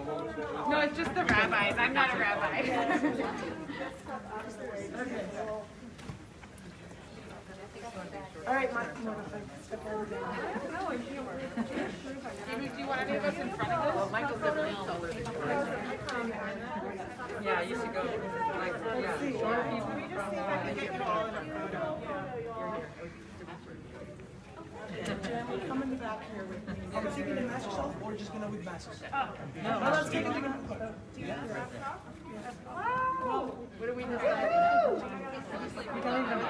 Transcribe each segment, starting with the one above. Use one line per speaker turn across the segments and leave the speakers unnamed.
No, it's just the rabbis. I'm not a rabbi.
All right, Mike. Step over there.
Do you want any of us in front of us?
Well, Michael's definitely taller than you. Yeah, you should go. Like, yeah, short people from
Come in the back here with me. Are we taking the masks off or just gonna with masks?
No,
Let's take it.
What do we decide?
you can leave them on.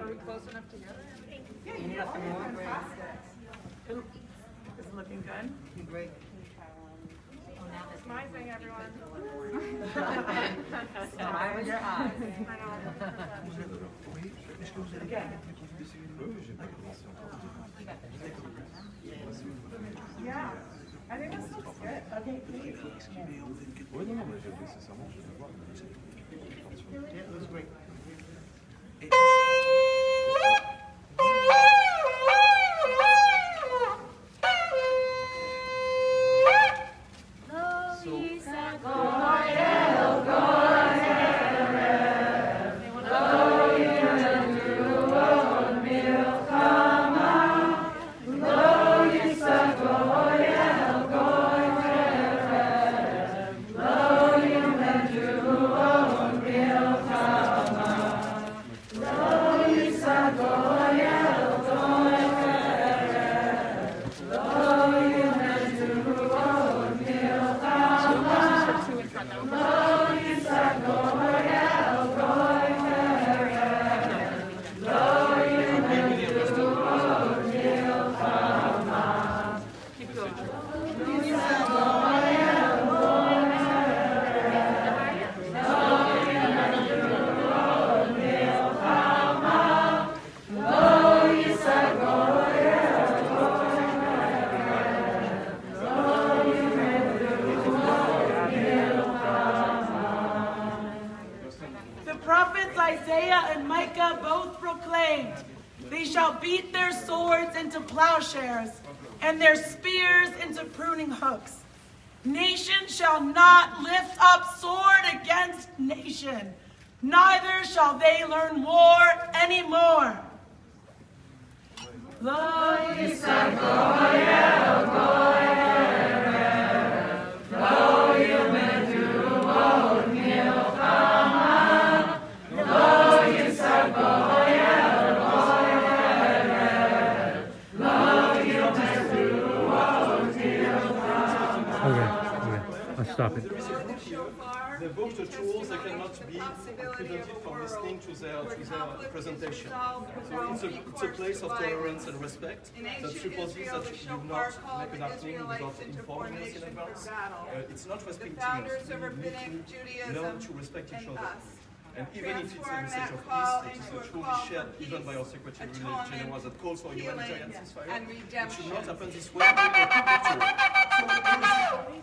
Are we close enough together?
You need us to move?
Is it looking good?
You're great.
Amazing, everyone.
Smile with your eyes.
Yeah. I think this looks good. Okay, please.
Oui, non, mais nécessairement, je vais voir.
Yeah, it was great. Isaiah and Micah both proclaimed, "They shall beat their swords into plowshares and their spears into pruning hooks. Nation shall not lift up sword against nation, neither shall they learn war anymore." Lo Yisrael goyim, lo yumedu od milchama, lo Yisrael goyim, lo yumedu od milchama.
Okay, let's stop it.
They booked the tools, they cannot be prevented from listening to their presentation. So it's a place of tolerance and respect that supposes that you do not make an argument without informing us in advance. It's not respecting us. We need to learn to respect each other. And even if it's a message of peace, it is a truly shared even by our Secretary General that calls for humanitarian ceasefire. It should not happen this way.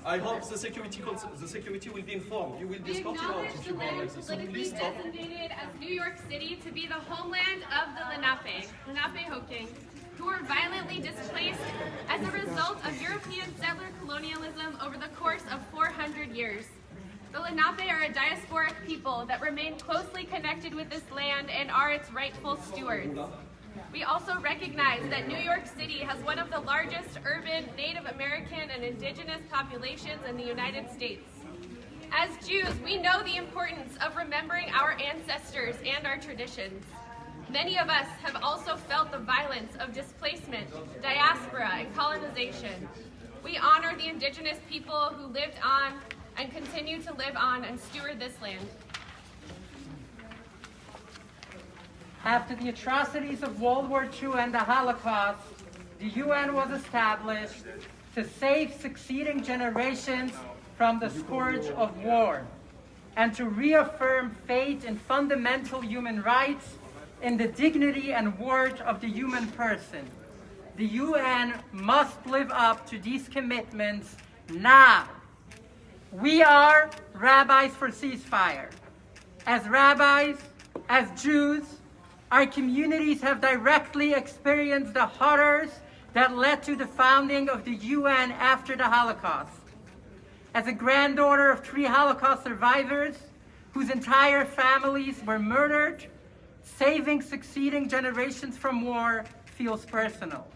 I hope the security will be informed. You will be escorted out if you go like this. So please stop.
Designated as New York City to be the homeland of the Lenape who were violently displaced as a result of European settler colonialism over the course of 400 years. The Lenape are a diasporic people that remain closely connected with this land and are its rightful stewards. We also recognize that New York City has one of the largest urban Native American and indigenous populations in the United States. As Jews, we know the importance of remembering our ancestors and our traditions. Many of us have also felt the violence of displacement, diaspora, and colonization. We honor the indigenous people who lived on and continue to live on and steward this land.
After the atrocities of World War II and the Holocaust, the UN was established to save succeeding generations from the scourge of war and to reaffirm faith in fundamental human rights, in the dignity and worth of the human person. The UN must live up to these commitments now. We are Rabbis for Ceasefire. As rabbis, as Jews, Our communities have directly experienced the horrors that led to the founding of the UN after the Holocaust. As a granddaughter of 3 Holocaust survivors whose entire families were murdered, saving succeeding generations from war feels personal.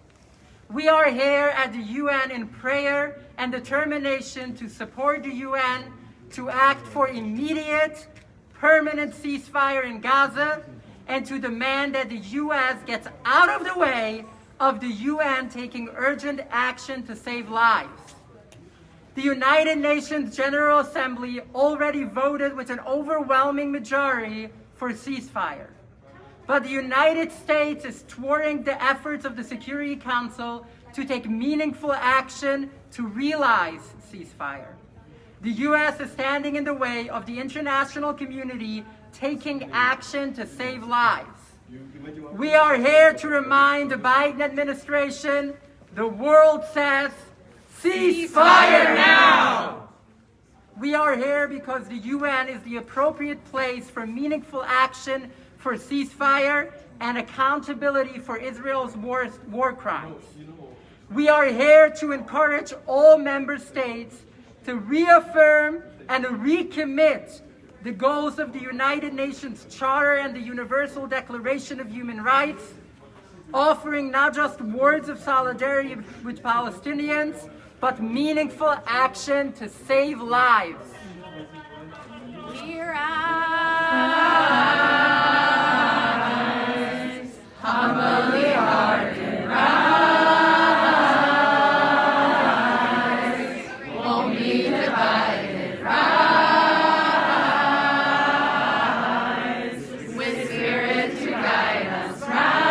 We are here at the UN in prayer and determination to support the UN to act for immediate, permanent ceasefire in Gaza and to demand that the US gets out of the way of the UN taking urgent action to save lives. The United Nations General Assembly already voted with an overwhelming majority for ceasefire. But the United States is thwarting the efforts of the Security Council to take meaningful action to realize ceasefire. The US is standing in the way of the international community taking action to save lives. We are here to remind the Biden administration the world says, ceasefire now! We are here because the UN is the appropriate place for meaningful action for ceasefire and accountability for Israel's war crimes. We are here to encourage all member states to reaffirm and recommit the goals of the United Nations Charter and the Universal Declaration of Human Rights, offering not just words of solidarity with Palestinians, but meaningful action to save lives.
We rise, humbly hearted, rise, won't be divided, rise, with spirit to guide us, rise,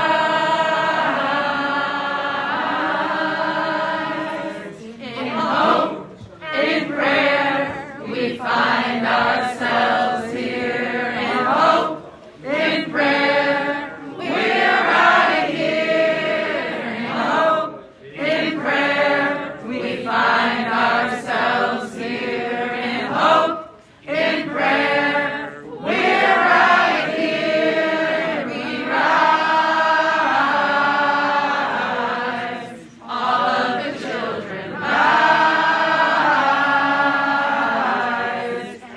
in hope, in prayer, we find ourselves here, in hope, in prayer, we're right here, in hope, in prayer, we find ourselves here, in hope, in prayer, we're right here, we rise, all of the children rise,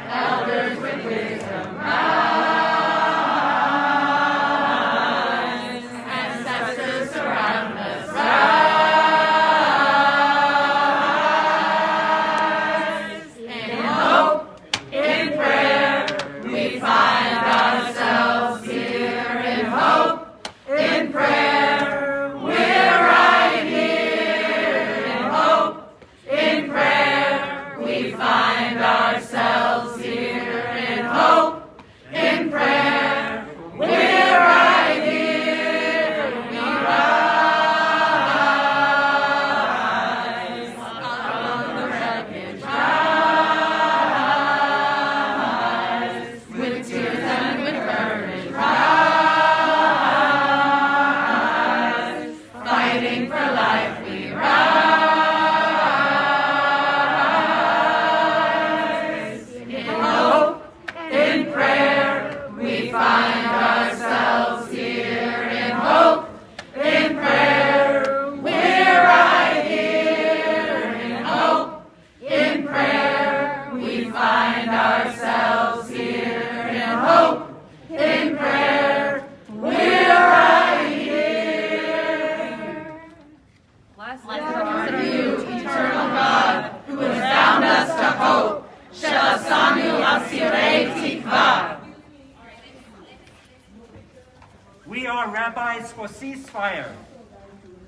elders with wisdom rise, ancestors surround us rise, in hope, in prayer, we find ourselves here, in hope, in prayer, we're right here, in hope, in prayer, we find ourselves here, in hope, in prayer, we're right here, we rise, on the wreckage rise, with tears and with courage rise, fighting for life we rise, in hope, in prayer, we find ourselves here, in hope, in prayer, we're right here, in hope, in prayer, we find ourselves here, in hope, in prayer, we're right here. Blessed are you, eternal God, who has bound us to hope. Shelasanu asirei tikva.
We are rabbis for ceasefire.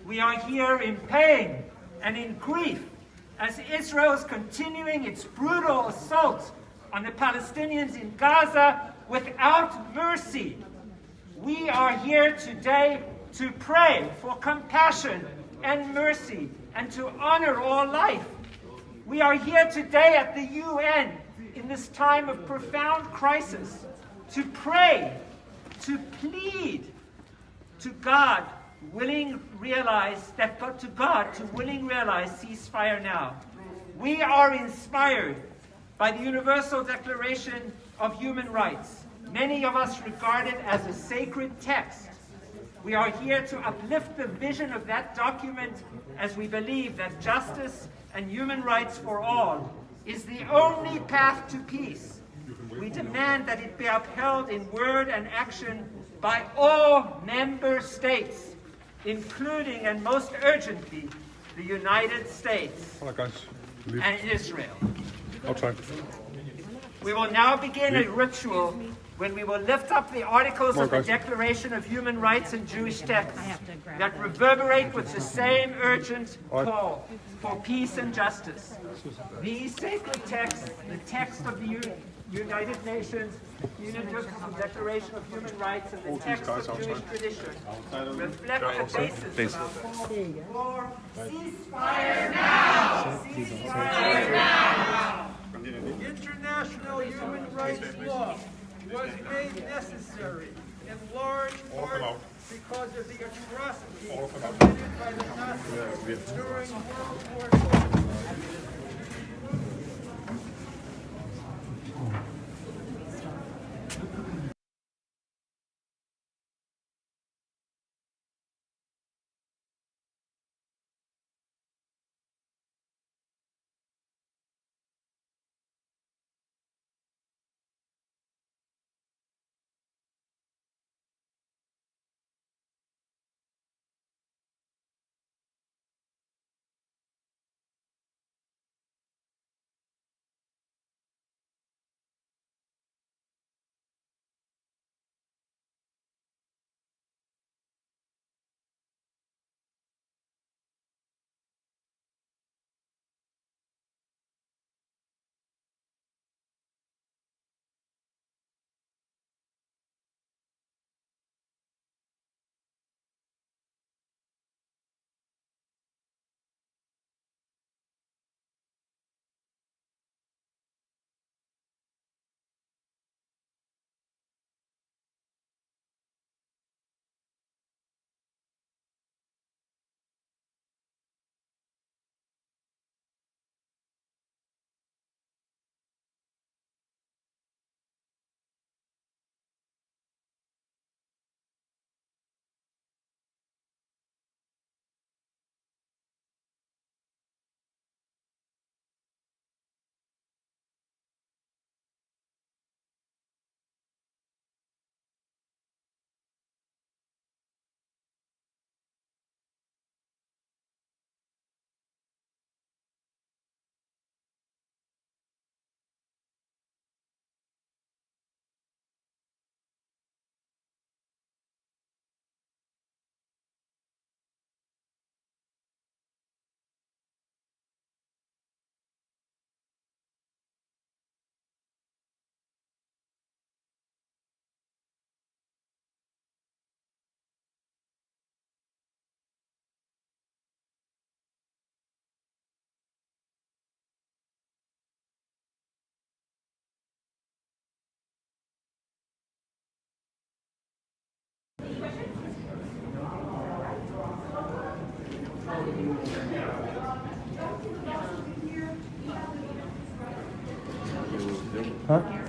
We are here in pain and in grief as Israel is continuing its brutal assault on the Palestinians in Gaza without mercy. We are here today to pray for compassion and mercy and to honor all life. We are here today at the UN in this time of profound crisis to pray, to plead to God, to willing realize ceasefire now. We are inspired by the Universal Declaration of Human Rights, many of us regard it as a sacred text. We are here to uplift the vision of that document as we believe that justice and human rights for all is the only path to peace. We demand that it be upheld in word and action by all member states, including and most urgently the United States and Israel. We will now begin a ritual when we will lift up the articles of the Declaration of Human Rights in Jewish texts that reverberate with the same urgent call for peace and justice. These sacred texts, the text of the United Nations, Universal Declaration of Human Rights, and the text of Jewish tradition, reflect the basis of our call for ceasefire now! Ceasefire now!
International human rights law was made necessary in large part because of the atrocities committed by the Nazis during World War II.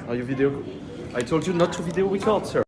Are you video? I told you not to video record, sir.